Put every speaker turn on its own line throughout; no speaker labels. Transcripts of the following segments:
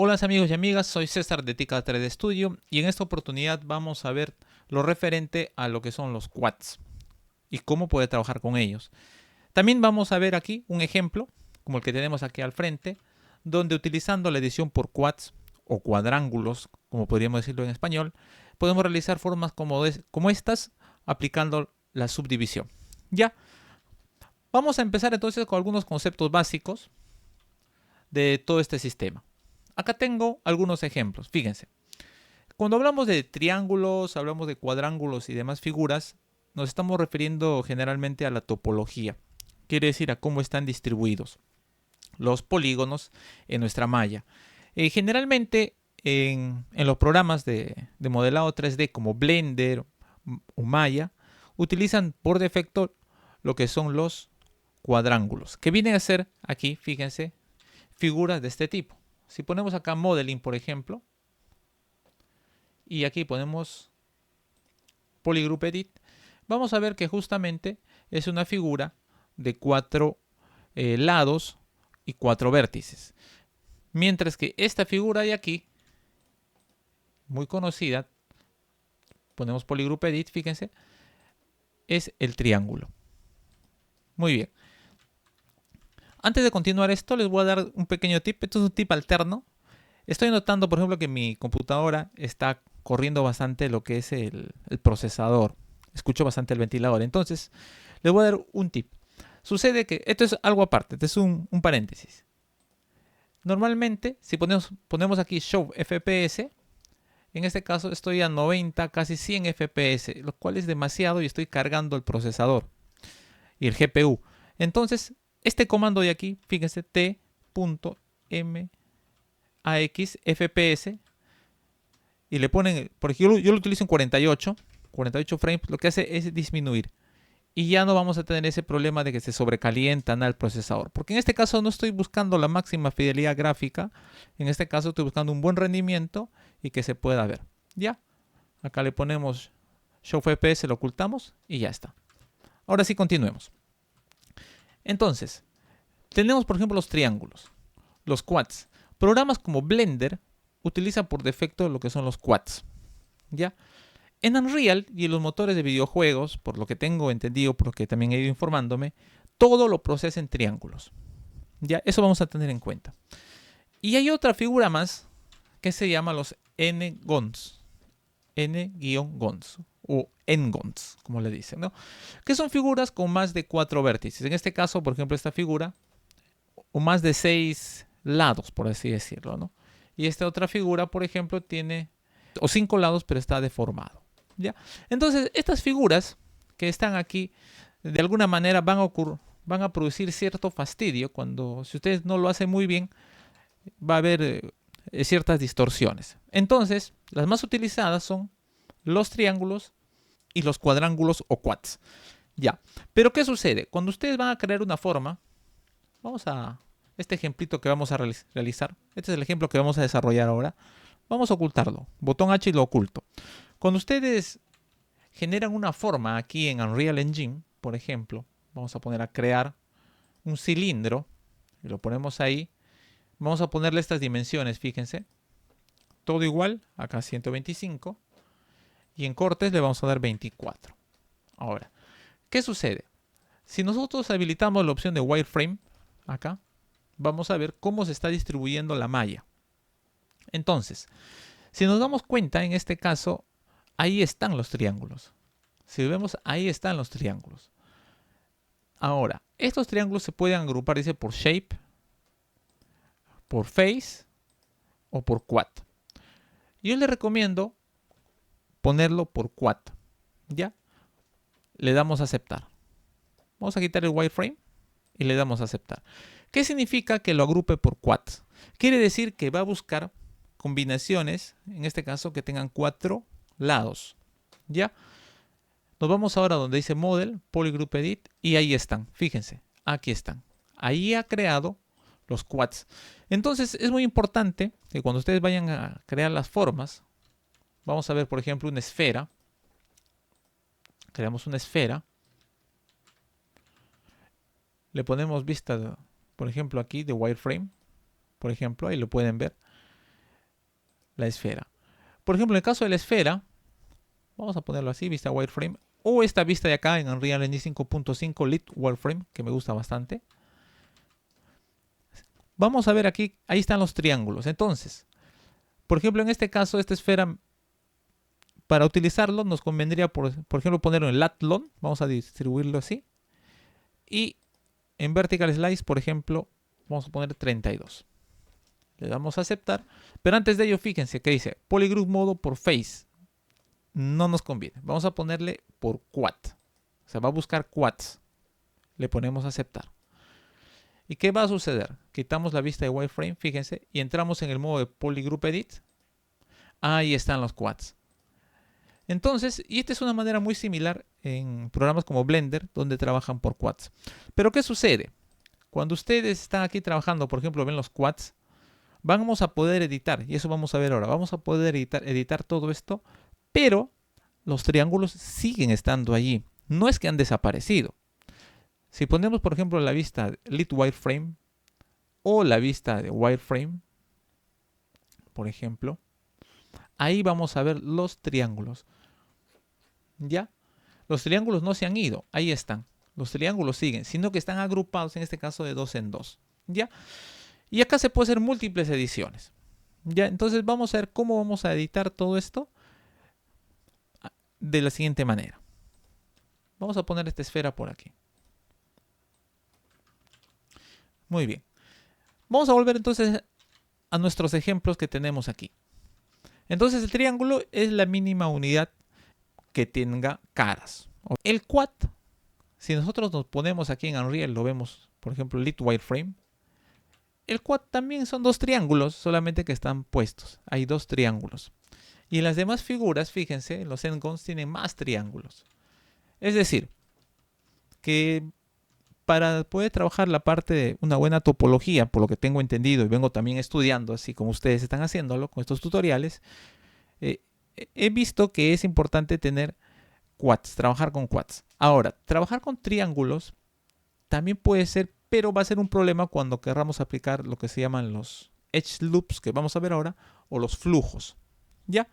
Hola amigos y amigas, soy César de Tica 3D Studio y en esta oportunidad vamos a ver lo referente a lo que son los quads y cómo poder trabajar con ellos. También vamos a ver aquí un ejemplo, como el que tenemos aquí al frente, donde utilizando la edición por quads o cuadrángulos, como podríamos decirlo en español, podemos realizar formas como estas aplicando la subdivisión. Ya, vamos a empezar entonces con algunos conceptos básicos de todo este sistema. Acá tengo algunos ejemplos, fíjense. Cuando hablamos de triángulos, hablamos de cuadrángulos y demás figuras, nos estamos refiriendo generalmente a la topología. Quiere decir a cómo están distribuidos los polígonos en nuestra malla. Generalmente en los programas de modelado 3D como Blender o Maya, utilizan por defecto lo que son los cuadrángulos, que vienen a ser aquí, fíjense, figuras de este tipo. Si ponemos acá Modeling, por ejemplo, y aquí ponemos Polygroup Edit, vamos a ver que justamente es una figura de 4 lados y 4 vértices. Mientras que esta figura de aquí, muy conocida, ponemos Polygroup Edit, fíjense, es el triángulo. Muy bien. Antes de continuar esto, les voy a dar un pequeño tip. Esto es un tip alterno. Estoy notando, por ejemplo, que mi computadora está corriendo bastante lo que es el procesador. Escucho bastante el ventilador. Entonces, les voy a dar un tip. Sucede que esto es algo aparte, esto es un paréntesis. Normalmente, si ponemos aquí Show FPS, en este caso estoy a 90, casi 100 FPS, lo cual es demasiado y estoy cargando el procesador y el GPU. Entonces, este comando de aquí, fíjense, t.max fps, y le ponen, por ejemplo, yo lo utilizo en 48 frames, lo que hace es disminuir. Y ya no vamos a tener ese problema de que se sobrecalientan al procesador. Porque en este caso no estoy buscando la máxima fidelidad gráfica. En este caso estoy buscando un buen rendimiento y que se pueda ver. Ya. Acá le ponemos Show FPS, lo ocultamos y ya está. Ahora sí continuemos. Entonces, tenemos por ejemplo los triángulos, los quads. Programas como Blender utilizan por defecto lo que son los quads. ¿Ya? En Unreal y en los motores de videojuegos, por lo que tengo entendido, porque también he ido informándome, todo lo procesa en triángulos. Ya, eso vamos a tener en cuenta. Y hay otra figura más que se llama los N-gons. N-gons o N-gons, como le dicen, ¿no? Que son figuras con más de 4 vértices. En este caso, por ejemplo, esta figura, o más de 6 lados, por así decirlo, ¿no? Y esta otra figura, por ejemplo, tiene o 5 lados, pero está deformado. ¿Ya? Entonces, estas figuras que están aquí, de alguna manera van a producir cierto fastidio cuando, si ustedes no lo hacen muy bien, va a haber ciertas distorsiones. Entonces, las más utilizadas son los triángulos y los cuadrángulos o quads. Ya. Pero ¿qué sucede? Cuando ustedes van a crear una forma, vamos a este ejemplito que vamos a realizar. Este es el ejemplo que vamos a desarrollar ahora. Vamos a ocultarlo. Botón H y lo oculto. Cuando ustedes generan una forma aquí en Unreal Engine, por ejemplo, vamos a poner a crear un cilindro y lo ponemos ahí. Vamos a ponerle estas dimensiones, fíjense. Todo igual, acá 125 y en cortes le vamos a dar 24. Ahora, ¿qué sucede? Si nosotros habilitamos la opción de wireframe, acá, vamos a ver cómo se está distribuyendo la malla. Entonces, si nos damos cuenta, en este caso, ahí están los triángulos. Si vemos, ahí están los triángulos. Ahora, estos triángulos se pueden agrupar, dice, por shape, por face o por quad. Yo les recomiendo ponerlo por quad. ¿Ya? Le damos a aceptar. Vamos a quitar el wireframe y le damos a aceptar. ¿Qué significa que lo agrupe por quads? Quiere decir que va a buscar combinaciones, en este caso, que tengan 4 lados. ¿Ya? Nos vamos ahora donde dice Model, Polygroup Edit, y ahí están. Fíjense, aquí están. Ahí ha creado los quads. Entonces es muy importante que cuando ustedes vayan a crear las formas, vamos a ver, por ejemplo, una esfera. Creamos una esfera. Le ponemos vista, por ejemplo, aquí de wireframe. Por ejemplo, ahí lo pueden ver. la esfera. Por ejemplo, en el caso de la esfera, vamos a ponerlo así, vista wireframe, o esta vista de acá en Unreal Engine 5.5 Lit Wireframe, que me gusta bastante. Vamos a ver aquí, ahí están los triángulos. Entonces, por ejemplo, en este caso, esta esfera, para utilizarlo, nos convendría, por ejemplo, ponerlo en Latlon. Vamos a distribuirlo así. Y en Vertical Slice, por ejemplo, vamos a poner 32. Le damos a aceptar. Pero antes de ello, fíjense que dice Polygroup modo por face. No nos conviene. Vamos a ponerle por quad. O sea, va a buscar quads. Le ponemos a aceptar. ¿Y qué va a suceder? Quitamos la vista de wireframe, fíjense, y entramos en el modo de Polygroup Edit. Ahí están los quads. Entonces, y esta es una manera muy similar en programas como Blender, donde trabajan por quads. Pero ¿qué sucede? Cuando ustedes están aquí trabajando, por ejemplo, ven los quads, vamos a poder editar, y eso vamos a ver ahora, vamos a poder editar todo esto, pero los triángulos siguen estando allí. No es que han desaparecido. Si ponemos, por ejemplo, la vista Lit Wireframe o la vista de Wireframe, por ejemplo, ahí vamos a ver los triángulos. ¿Ya? Los triángulos no se han ido, ahí están. Los triángulos siguen, sino que están agrupados en este caso de 2 en 2. ¿Ya? Y acá se puede hacer múltiples ediciones. ¿Ya? Entonces vamos a ver cómo vamos a editar todo esto de la siguiente manera. Vamos a poner esta esfera por aquí. Muy bien. Vamos a volver entonces a nuestros ejemplos que tenemos aquí. Entonces el triángulo es la mínima unidad que tenga caras. El quad, si nosotros nos ponemos aquí en Unreal, lo vemos, por ejemplo, Lit Wireframe. El quad también son 2 triángulos, solamente que están puestos. Hay 2 triángulos. Y en las demás figuras, fíjense, los endgons tienen más triángulos. Es decir, que para poder trabajar la parte de una buena topología, por lo que tengo entendido y vengo también estudiando, así como ustedes están haciéndolo con estos tutoriales, he visto que es importante tener quads, trabajar con quads. Ahora, trabajar con triángulos también puede ser, pero va a ser un problema cuando querramos aplicar lo que se llaman los edge loops, que vamos a ver ahora, o los flujos. ¿Ya?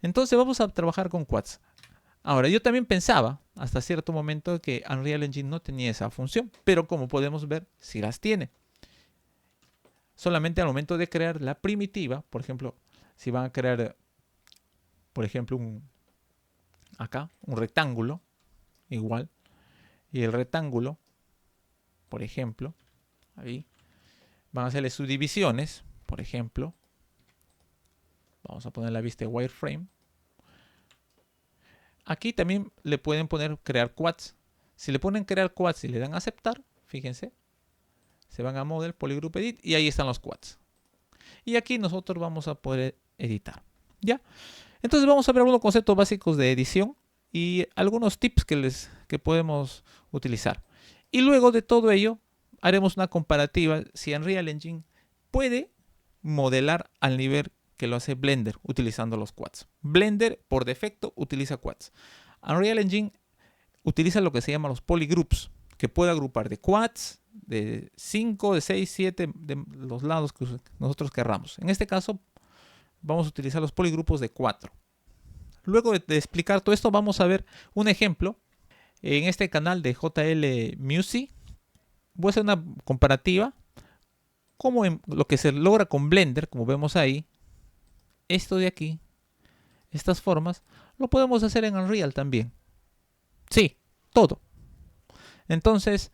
Entonces vamos a trabajar con quads. Ahora, yo también pensaba hasta cierto momento que Unreal Engine no tenía esa función, pero como podemos ver, sí las tiene. Solamente al momento de crear la primitiva, por ejemplo, si van a crear, por ejemplo, acá, un rectángulo, igual, y el rectángulo, por ejemplo, ahí, van a hacerle subdivisiones, por ejemplo, vamos a poner la vista de wireframe. Aquí también le pueden poner crear quads. Si le ponen crear quads y le dan a aceptar, fíjense, se van a Model, Polygroup Edit y ahí están los quads. Y aquí nosotros vamos a poder editar. ¿Ya? Entonces vamos a ver algunos conceptos básicos de edición y algunos tips que podemos utilizar. Y luego de todo ello, haremos una comparativa si Unreal Engine puede modelar al nivel que lo hace Blender utilizando los quads. Blender por defecto utiliza quads. Unreal Engine utiliza lo que se llama los polygroups, que puede agrupar de quads, de 5, de 6, 7, de los lados que nosotros querramos. En este caso, vamos a utilizar los poligrupos de 4. Luego de explicar todo esto, vamos a ver un ejemplo en este canal de JL Music. Voy a hacer una comparativa como en lo que se logra con Blender, como vemos ahí. Esto de aquí, estas formas, lo podemos hacer en Unreal también. Sí, todo. Entonces,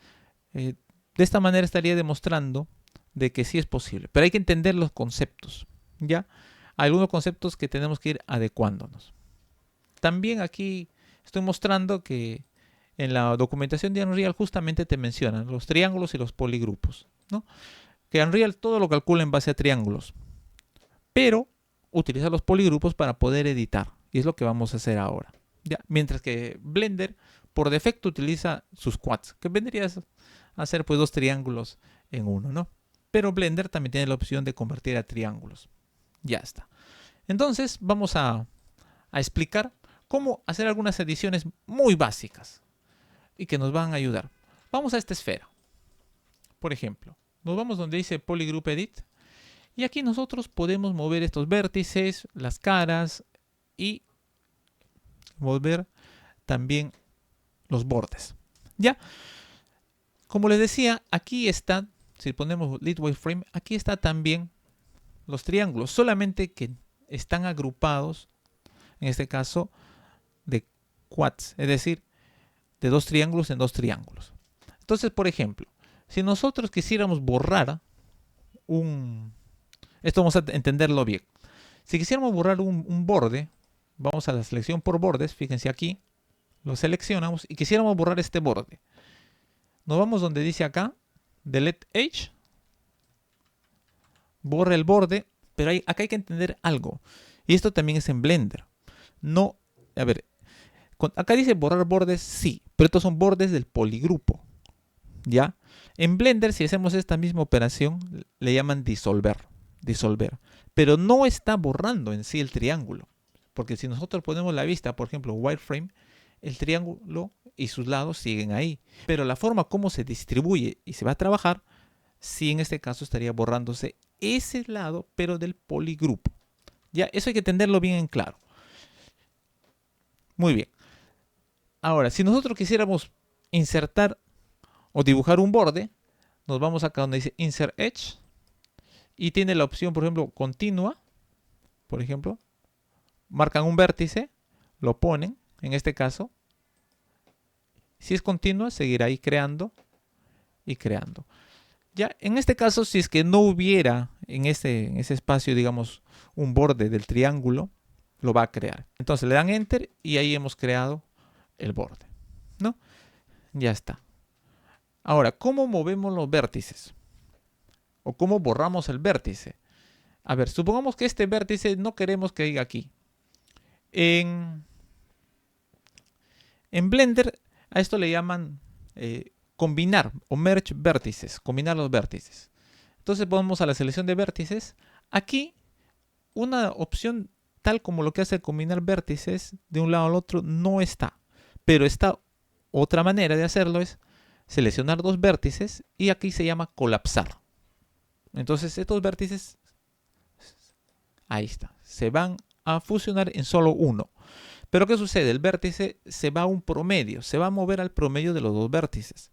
de esta manera estaría demostrando de que sí es posible. Pero hay que entender los conceptos, ¿ya? Hay algunos conceptos que tenemos que ir adecuándonos. También aquí estoy mostrando que en la documentación de Unreal justamente te mencionan los triángulos y los poligrupos, ¿no? Que Unreal todo lo calcula en base a triángulos, pero utiliza los poligrupos para poder editar. Y es lo que vamos a hacer ahora. ¿Ya? Mientras que Blender por defecto utiliza sus quads, que vendría a ser pues 2 triángulos en uno, ¿no? Pero Blender también tiene la opción de convertir a triángulos. Ya está. Entonces vamos a explicar cómo hacer algunas ediciones muy básicas y que nos van a ayudar. Vamos a esta esfera. Por ejemplo, nos vamos donde dice Polygroup Edit Y aquí nosotros podemos mover estos vértices, las caras y mover también los bordes. ¿Ya? Como les decía, aquí está, si ponemos Lead Wireframe, aquí está también los triángulos, solamente que están agrupados, en este caso, de quads, es decir, de dos triángulos en dos triángulos. Entonces, por ejemplo, si nosotros quisiéramos borrar esto vamos a entenderlo bien. Si quisiéramos borrar un borde, vamos a la selección por bordes, fíjense aquí, lo seleccionamos y quisiéramos borrar este borde. Nos vamos donde dice acá, Delete Edge, borra el borde, pero acá hay que entender algo. Y esto también es en Blender. No, a ver, acá dice borrar bordes, sí, pero estos son bordes del poligrupo. ¿Ya? En Blender, si hacemos esta misma operación, le llaman disolver. Pero no está borrando en sí el triángulo. Porque si nosotros ponemos la vista, por ejemplo, wireframe, el triángulo y sus lados siguen ahí. Pero la forma como se distribuye y se va a trabajar, sí en este caso estaría borrándose ese lado, pero del poligrupo. Ya, eso hay que tenerlo bien en claro. Muy bien. Ahora, si nosotros quisiéramos insertar o dibujar un borde, nos vamos acá donde dice Insert Edge y tiene la opción, por ejemplo, continua. Por ejemplo, marcan un vértice, lo ponen, en este caso. Si es continua, seguirá ahí creando y creando. Ya, en este caso, si es que no hubiera en ese espacio, digamos, un borde del triángulo, lo va a crear. Entonces le dan Enter y ahí hemos creado el borde, ¿no? Ya está. Ahora, ¿cómo movemos los vértices? ¿O cómo borramos el vértice? A ver, supongamos que este vértice no queremos que diga aquí. En Blender a esto le llaman combinar o merge vértices, combinar los vértices. Entonces vamos a la selección de vértices. Aquí una opción tal como lo que hace combinar vértices de un lado al otro no está. Pero está otra manera de hacerlo es seleccionar dos vértices y aquí se llama colapsar. Entonces estos vértices, ahí está, se van a fusionar en solo uno. Pero ¿qué sucede? El vértice se va a un promedio, se va a mover al promedio de los dos vértices.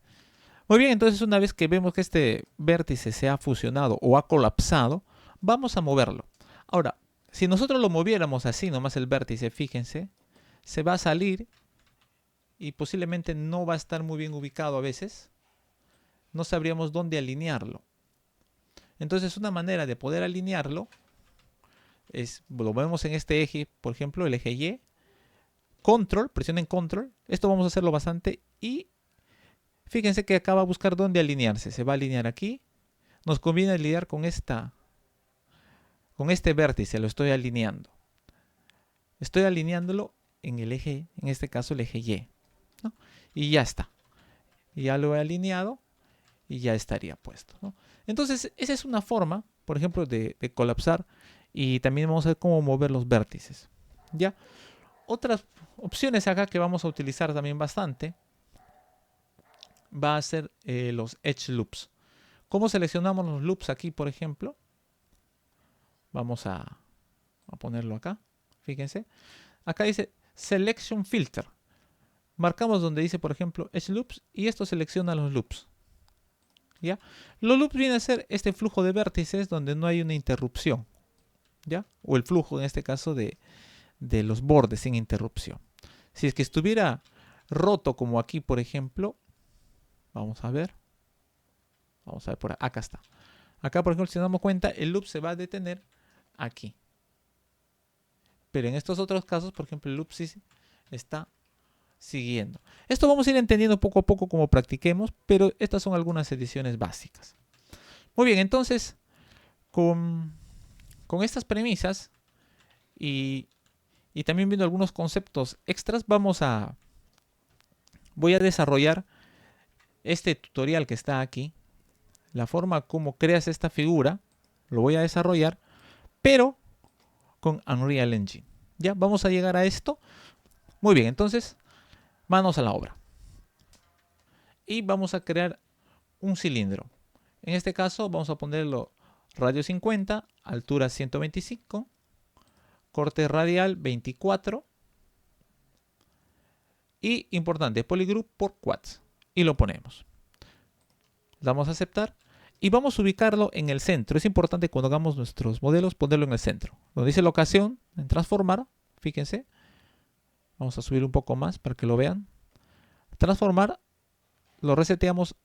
Muy bien, entonces una vez que vemos que este vértice se ha fusionado o ha colapsado, vamos a moverlo. Ahora, si nosotros lo moviéramos así, nomás el vértice, fíjense, se va a salir y posiblemente no va a estar muy bien ubicado a veces. No sabríamos dónde alinearlo. Entonces una manera de poder alinearlo es, lo vemos en este eje, por ejemplo, el eje Y, Control, presionen Control, esto vamos a hacerlo bastante y fíjense que acá va a buscar dónde alinearse, se va a alinear aquí, nos conviene alinear con este vértice, lo estoy alineando. Estoy alineándolo en el eje, en este caso el eje Y, ¿no? Y ya está. Y ya lo he alineado y ya estaría puesto, ¿no? Entonces, esa es una forma, por ejemplo, de colapsar y también vamos a ver cómo mover los vértices. ¿Ya? Otras opciones acá que vamos a utilizar también bastante va a ser los Edge Loops. ¿Cómo seleccionamos los loops aquí, por ejemplo? Vamos a ponerlo acá. Fíjense. Acá dice Selection Filter. Marcamos donde dice, por ejemplo, Edge Loops y esto selecciona los loops. ¿Ya? Los loops vienen a ser este flujo de vértices donde no hay una interrupción. ¿Ya? O el flujo, en este caso, de los bordes sin interrupción. Si es que estuviera roto como aquí, por ejemplo, vamos a ver por acá está. Acá, por ejemplo, si nos damos cuenta, el loop se va a detener aquí. Pero en estos otros casos, por ejemplo, el loop sí está siguiendo. Esto vamos a ir entendiendo poco a poco como practiquemos, pero estas son algunas ediciones básicas. Muy bien, entonces, con estas premisas y también viendo algunos conceptos extras, voy a desarrollar este tutorial que está aquí. La forma como creas esta figura, lo voy a desarrollar, pero con Unreal Engine. Ya, vamos a llegar a esto. Muy bien, entonces, manos a la obra. Y vamos a crear un cilindro. En este caso, vamos a ponerlo radio 50, altura 125, corte radial 24 y, importante, polygroup por quads. Y lo ponemos. Damos a aceptar y vamos a ubicarlo en el centro. Es importante cuando hagamos nuestros modelos ponerlo en el centro. Donde dice locación, en transformar, fíjense. Vamos a subir un poco más para que lo vean. Transformar, lo reseteamos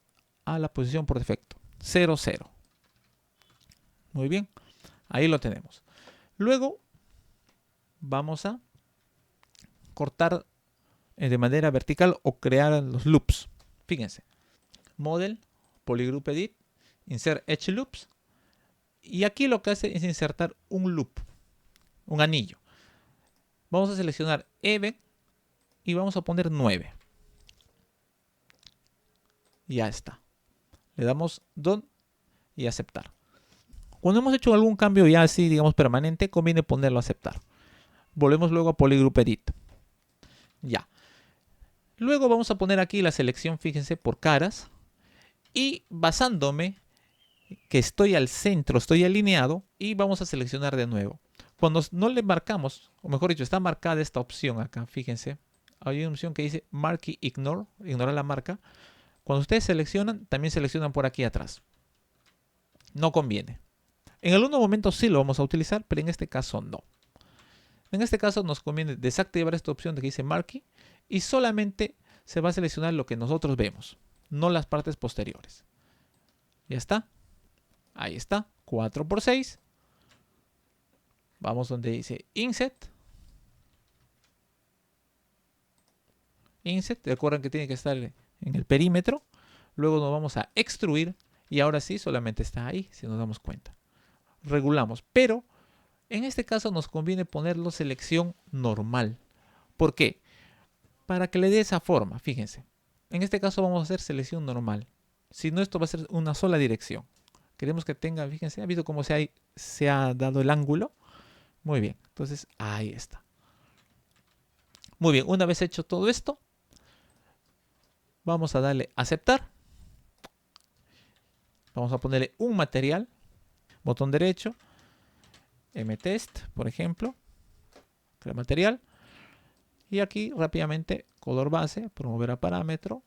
a la posición por defecto. 0, 0. Muy bien. Ahí lo tenemos. Luego vamos a cortar de manera vertical o crear los loops. Fíjense. Model, Polygroup Edit, Insert Edge Loops. Y aquí lo que hace es insertar un loop, un anillo. Vamos a seleccionar Even y vamos a poner 9. Ya está. Le damos Done y aceptar. Cuando hemos hecho algún cambio ya así, digamos, permanente, conviene ponerlo a aceptar. Volvemos luego a Polygroup Edit. Ya. Luego vamos a poner aquí la selección, fíjense, por caras. Y basándome que estoy al centro, estoy alineado, y vamos a seleccionar de nuevo. Cuando no le marcamos, o mejor dicho, está marcada esta opción acá, fíjense. Hay una opción que dice Marquee Ignore, ignorar la marca. Cuando ustedes seleccionan, también seleccionan por aquí atrás. No conviene. En algunos momentos sí lo vamos a utilizar, pero en este caso no. En este caso nos conviene desactivar esta opción de que dice Marquee y solamente se va a seleccionar lo que nosotros vemos, no las partes posteriores. Ya está. Ahí está. 4 por 6. Vamos donde dice Inset. Inset. Recuerden que tiene que estar en el perímetro. Luego nos vamos a extruir. Y ahora sí, solamente está ahí, si nos damos cuenta. Regulamos. Pero en este caso nos conviene ponerlo selección normal. ¿Por qué? Para que le dé esa forma. Fíjense. En este caso vamos a hacer selección normal. Si no, esto va a ser una sola dirección. Queremos que tenga, fíjense, ¿ha visto cómo se ha dado el ángulo? Muy bien, entonces ahí está. Muy bien, una vez hecho todo esto, vamos a darle a aceptar. Vamos a ponerle un material, botón derecho, mtest, por ejemplo, crear material. Y aquí rápidamente, color base, promover a parámetro,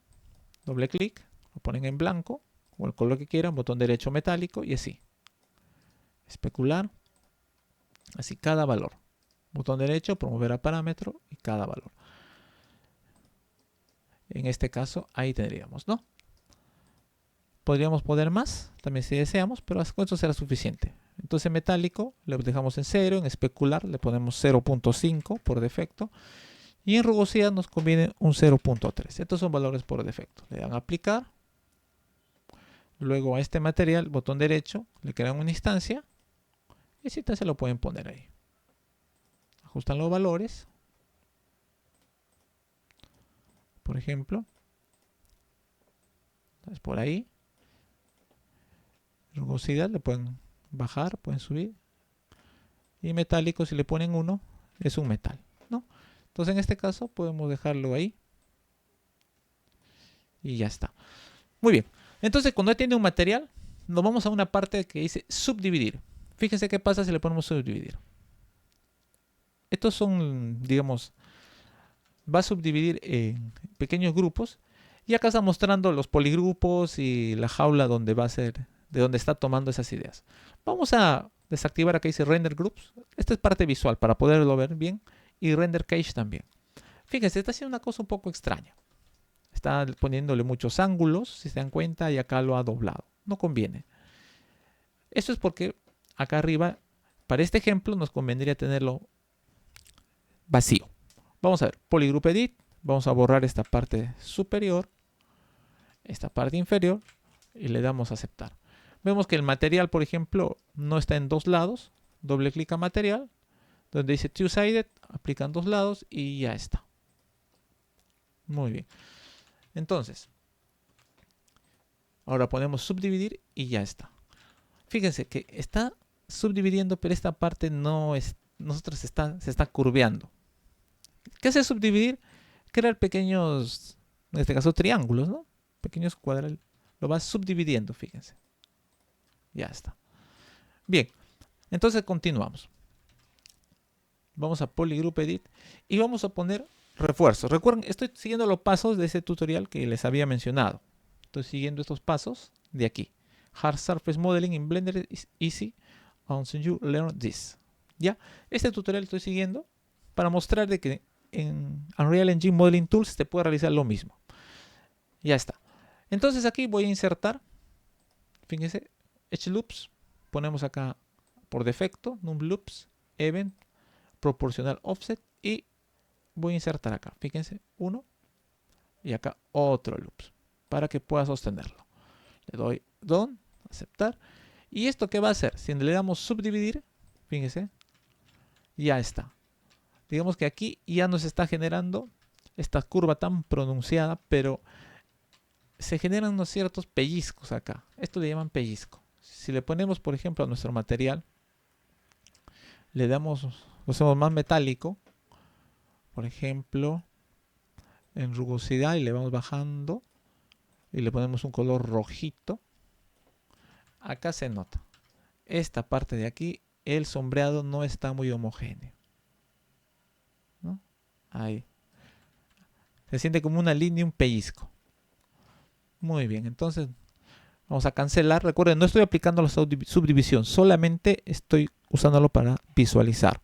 doble clic, lo ponen en blanco, o el color que quieran, botón derecho metálico y así. Especular. Así cada valor. Botón derecho, promover a parámetro y cada valor. En este caso, ahí tendríamos, ¿no? Podríamos poner más, también si deseamos, pero con esto será suficiente. Entonces metálico le dejamos en 0, en especular le ponemos 0.5 por defecto. Y en rugosidad nos conviene un 0.3. Estos son valores por defecto. Le dan a aplicar. Luego a este material, botón derecho, le crean una instancia. Y esta se lo pueden poner ahí. Ajustan los valores. Por ejemplo. Entonces por ahí. Rugosidad le pueden bajar, pueden subir. Y metálico, si le ponen 1, es un metal, ¿no? Entonces en este caso podemos dejarlo ahí. Y ya está. Muy bien. Entonces cuando ya tiene un material, nos vamos a una parte que dice subdividir. Fíjense qué pasa si le ponemos subdividir. Estos son, digamos, va a subdividir en pequeños grupos. Y acá está mostrando los poligrupos y la jaula donde va a ser, de donde está tomando esas ideas. Vamos a desactivar acá dice render groups. Esta es parte visual para poderlo ver bien. Y render cache también. Fíjense, está haciendo una cosa un poco extraña. Está poniéndole muchos ángulos, si se dan cuenta, y acá lo ha doblado. No conviene. Esto es porque acá arriba, para este ejemplo, nos convendría tenerlo vacío. Vamos a ver, Polygroup Edit. Vamos a borrar esta parte superior, esta parte inferior, y le damos a aceptar. Vemos que el material, por ejemplo, no está en dos lados. Doble clic a material, donde dice two-sided, aplican dos lados y ya está. Muy bien. Entonces, ahora ponemos subdividir y ya está. Fíjense que está subdividiendo, pero esta parte no es, se está curveando. ¿Qué hace subdividir? Crear pequeños, en este caso triángulos, ¿no? Pequeños cuadrados. Lo va subdividiendo, fíjense. Ya está. Bien, entonces continuamos. Vamos a Polygroup Edit y vamos a poner refuerzos. Recuerden, estoy siguiendo los pasos de ese tutorial que les había mencionado. Estoy siguiendo estos pasos de aquí. Hard Surface Modeling in Blender is easy once you learn this. ¿Ya? Este tutorial estoy siguiendo para mostrar de que en Unreal Engine Modeling Tools se puede realizar lo mismo. Ya está. Entonces aquí voy a insertar, fíjense, Edge Loops. Ponemos acá por defecto, Num Loops, Event, Proporcional Offset y voy a insertar acá, fíjense, uno y acá otro Loops para que pueda sostenerlo. Le doy Done, aceptar. ¿Y esto qué va a hacer? Si le damos subdividir, fíjense, ya está. Digamos que aquí ya nos está generando esta curva tan pronunciada, pero se generan unos ciertos pellizcos acá. Esto le llaman pellizco. Si le ponemos, por ejemplo, a nuestro material, le damos, lo hacemos más metálico, por ejemplo, en rugosidad y le vamos bajando y le ponemos un color rojito. Acá se nota. Esta parte de aquí, el sombreado no está muy homogéneo, ¿no? Ahí. Se siente como una línea, un pellizco. Muy bien, entonces vamos a cancelar. Recuerden, no estoy aplicando la subdivisión, solamente estoy usándolo para visualizar.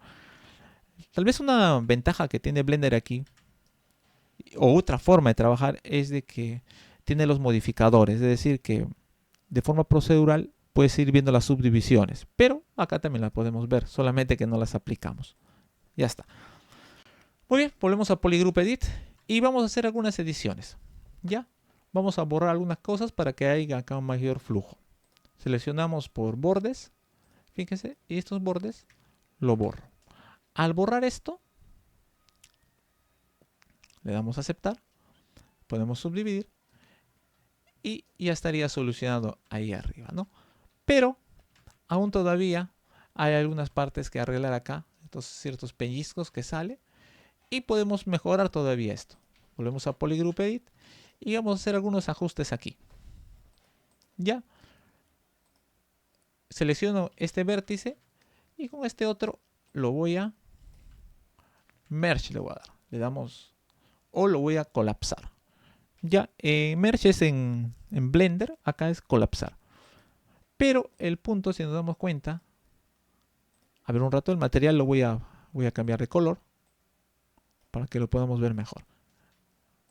Tal vez una ventaja que tiene Blender aquí, o otra forma de trabajar, es de que tiene los modificadores. Es decir, que de forma procedural puedes ir viendo las subdivisiones. Pero acá también las podemos ver, solamente que no las aplicamos. Ya está. Muy bien, volvemos a Polygroup Edit y vamos a hacer algunas ediciones. ¿Ya? Vamos a borrar algunas cosas para que haya acá un mayor flujo. Seleccionamos por bordes, fíjense, y estos bordes lo borro. Al borrar esto, le damos a aceptar, podemos subdividir y ya estaría solucionado ahí arriba, ¿no? Pero aún todavía hay algunas partes que arreglar acá, estos ciertos pellizcos que sale y podemos mejorar todavía esto. Volvemos a Polygroup Edit y vamos a hacer algunos ajustes aquí. Ya. Selecciono este vértice y con este otro lo voy a merge, le voy a dar. Le damos o lo voy a colapsar. Ya, merge es en Blender, acá es colapsar. Pero el punto, si nos damos cuenta, a ver un rato, el material lo voy a cambiar de color para que lo podamos ver mejor.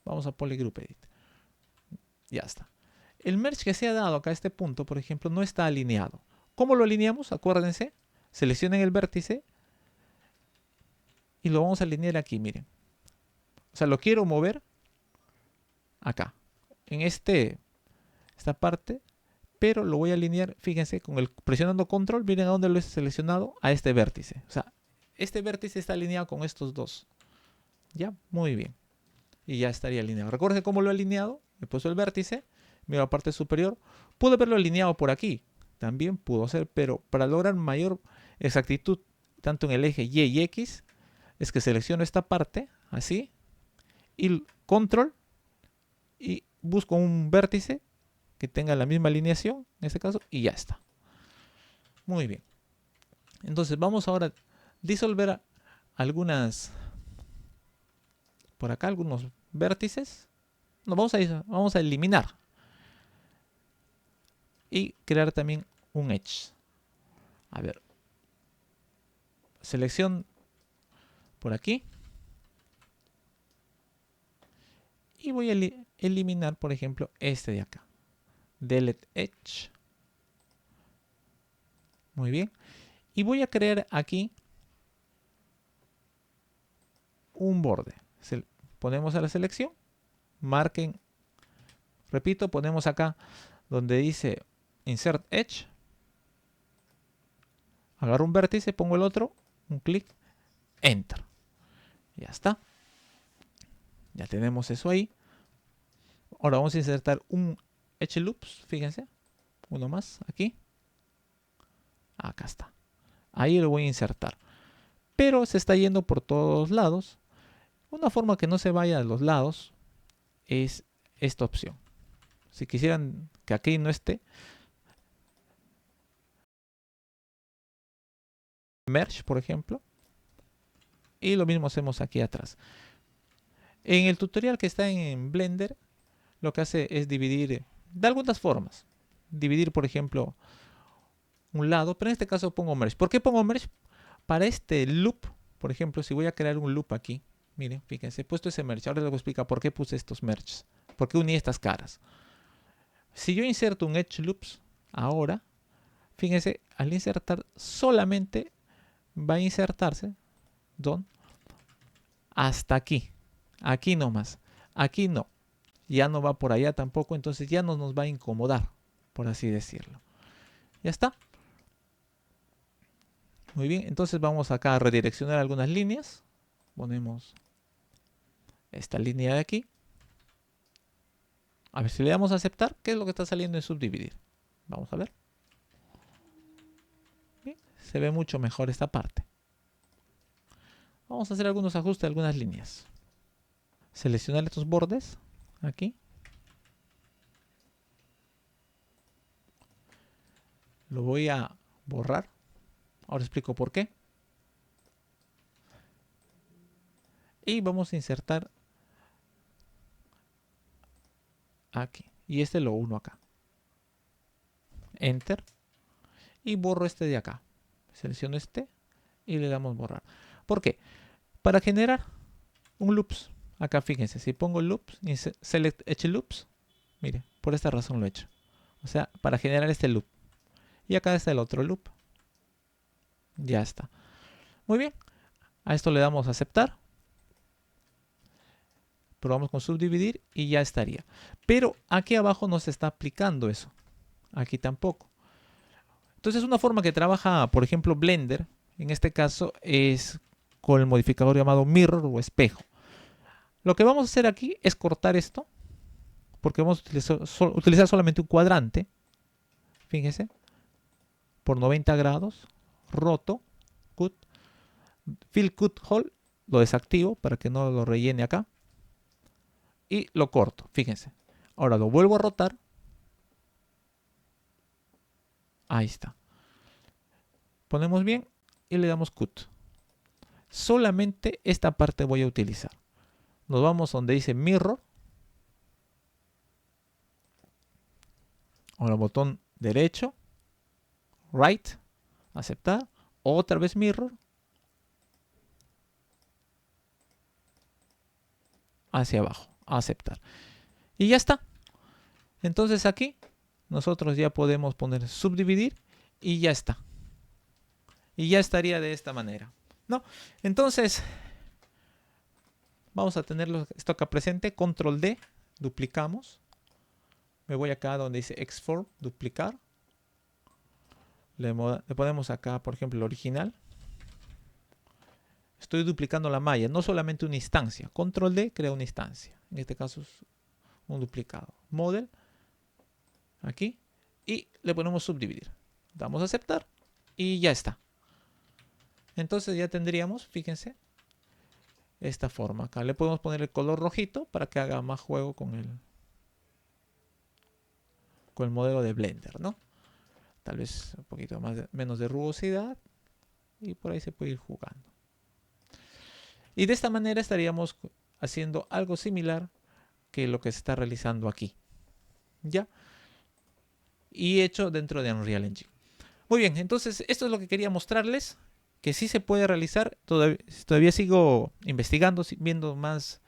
Vamos a Polygroup Edit. Ya está. El merge que se ha dado acá a este punto, por ejemplo, no está alineado. ¿Cómo lo alineamos? Acuérdense, seleccionen el vértice y lo vamos a alinear aquí, miren. O sea, lo quiero mover acá, en esta parte, pero lo voy a alinear, fíjense, con el presionando control, miren a dónde lo he seleccionado, a este vértice. O sea, este vértice está alineado con estos dos. Ya, muy bien. Y ya estaría alineado. Recuerden cómo lo he alineado. He puesto el vértice, miro la parte superior. Pude haberlo alineado por aquí. También pudo ser, pero para lograr mayor exactitud, tanto en el eje Y y X, es que selecciono esta parte, así, y control, y busco un vértice que tenga la misma alineación, en este caso, y ya está. Muy bien. Entonces vamos ahora a disolver algunas, por acá, algunos vértices. No, vamos a eliminar. Y crear también un edge. A ver. Selección por aquí. Y voy a eliminar, por ejemplo, este de acá. Delete Edge. Muy bien. Y voy a crear aquí un borde. Ponemos a la selección. Marquen. Repito, ponemos acá donde dice Insert Edge. Agarro un vértice, pongo el otro. Un clic. Enter. Ya está. Ya tenemos eso ahí. Ahora vamos a insertar un Edge Loops. Fíjense. Uno más aquí. Acá está. Ahí lo voy a insertar. Pero se está yendo por todos lados. Una forma que no se vaya a los lados es esta opción. Si quisieran que aquí no esté, merge, por ejemplo. Y lo mismo hacemos aquí atrás. En el tutorial que está en Blender, lo que hace es dividir de algunas formas. Dividir, por ejemplo, un lado, pero en este caso pongo merge. ¿Por qué pongo merge? Para este loop, por ejemplo, si voy a crear un loop aquí, miren, fíjense, he puesto ese merge. Ahora les voy a explicar por qué puse estos merges. ¿Por qué uní estas caras? Si yo inserto un edge loops ahora, fíjense, al insertar solamente va a insertarse hasta aquí. Aquí nomás. Aquí no. Ya no va por allá tampoco, entonces ya no nos va a incomodar, por así decirlo. Ya está. Muy bien, entonces vamos acá a redireccionar algunas líneas. Ponemos esta línea de aquí. A ver si le damos a aceptar, ¿qué es lo que está saliendo en subdividir? Vamos a ver. Bien, se ve mucho mejor esta parte. Vamos a hacer algunos ajustes de algunas líneas. Seleccionar estos bordes aquí. Lo voy a borrar. Ahora explico por qué. Y vamos a insertar aquí. Y este lo uno acá. Enter. Y borro este de acá. Selecciono este y le damos borrar. ¿Por qué? Para generar un loops. Acá fíjense, si pongo loops, select edge loops, mire, por esta razón lo he hecho. O sea, para generar este loop. Y acá está el otro loop. Ya está. Muy bien. A esto le damos a aceptar. Probamos con subdividir y ya estaría. Pero aquí abajo no se está aplicando eso. Aquí tampoco. Entonces una forma que trabaja, por ejemplo, Blender, en este caso, es con el modificador llamado mirror o espejo. Lo que vamos a hacer aquí es cortar esto, porque vamos a utilizar solamente un cuadrante. Fíjense. Por 90 grados. Roto. Cut. Fill cut hole. Lo desactivo para que no lo rellene acá. Y lo corto. Fíjense. Ahora lo vuelvo a rotar. Ahí está. Ponemos bien y le damos cut. Solamente esta parte voy a utilizar. Nos vamos donde dice mirror. Ahora botón derecho. Right. Aceptar. Otra vez mirror. Hacia abajo. Aceptar. Y ya está. Entonces aquí nosotros ya podemos poner subdividir y ya está. Y ya estaría de esta manera, ¿no? Entonces vamos a tenerlo esto acá presente. Control D. Duplicamos. Me voy acá donde dice Export. Duplicar. Le ponemos acá, por ejemplo, el original. Estoy duplicando la malla, no solamente una instancia. Control D crea una instancia. En este caso es un duplicado. Model. Aquí. Y le ponemos subdividir. Damos a aceptar. Y ya está. Entonces ya tendríamos, fíjense, esta forma. Acá le podemos poner el color rojito para que haga más juego con el modelo de Blender, ¿no? Tal vez un poquito menos de rugosidad. Y por ahí se puede ir jugando. Y de esta manera estaríamos haciendo algo similar que lo que se está realizando aquí. ¿Ya? Y hecho dentro de Unreal Engine. Muy bien, entonces esto es lo que quería mostrarles. Que sí se puede realizar. Todavía sigo investigando, viendo más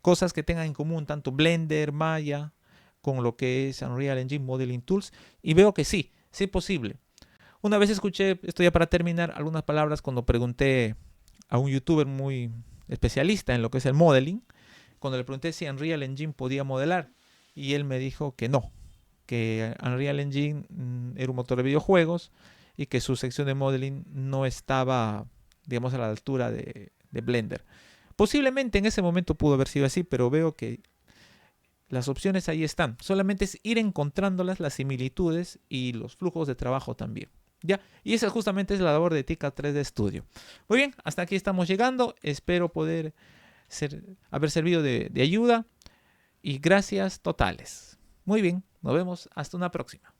cosas que tengan en común tanto Blender, Maya, con lo que es Unreal Engine Modeling Tools. Y veo que sí es posible. Una vez escuché, esto ya para terminar, algunas palabras cuando pregunté a un youtuber muy especialista en lo que es el modeling, cuando le pregunté si Unreal Engine podía modelar, y él me dijo que no, que Unreal Engine era un motor de videojuegos y que su sección de modeling no estaba, digamos, a la altura de Blender. Posiblemente en ese momento pudo haber sido así, pero veo que las opciones ahí están. Solamente es ir encontrándolas, las similitudes y los flujos de trabajo también. ¿Ya? Y esa justamente es la labor de TICAD 3D Studio. Muy bien, hasta aquí estamos llegando. Espero poder haber servido de ayuda. Y gracias totales. Muy bien, nos vemos hasta una próxima.